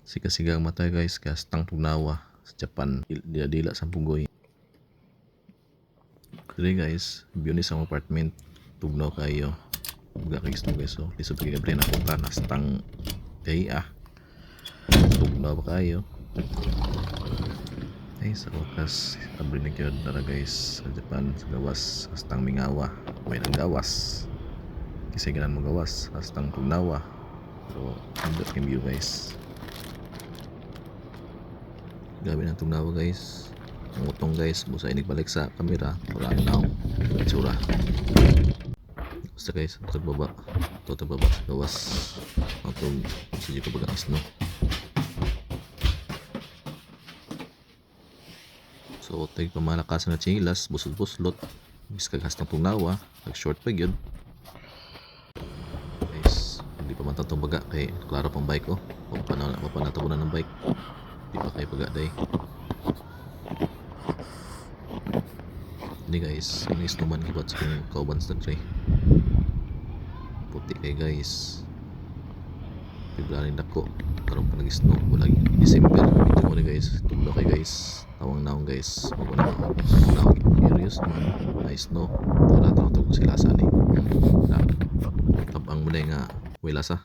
Siga-siga ang matay guys, kastang tugnawa sa Japan, dila sa pugoy. Dili guys, view ni sa apartment, tugnaw kayo. Buga kay gusto guys, so lisod kay gabre na punta nastang kay tugnaw ba kayo. Ay sa wakas, abri na gyud dara guys sa Japan, sa gawas kastang mingawa, may nang gawas. Kasi ganan mo gawas, kastang tugnawa. Pero hindi kay view guys. Gabi ng tugnawa guys. Ang utong guys, busa inig balik sa kamera, wala na akong itsura. Basta guys, ito baba sa gawas. Atong sige ko bagang isno. So tay pamalakas na chilas, busod-buslot, biskag hastang tugnawa, nag short pa gyud. Guys, hindi pa man tatong baga kay klaro pang bike oh. Papanatabunan ng bike. Di pa kay baga day. Hindi guys, ang isnuman gibat sa kong kauban sa tray. Puti kay guys. February dako, karon pa nag-snow, wala December. Ito mo ni guys, tugnaw kay guys. Tawang naong guys, mabana na ako curious naman, nice no, tara tawag sila sa ni na tabang mo na nga wala sa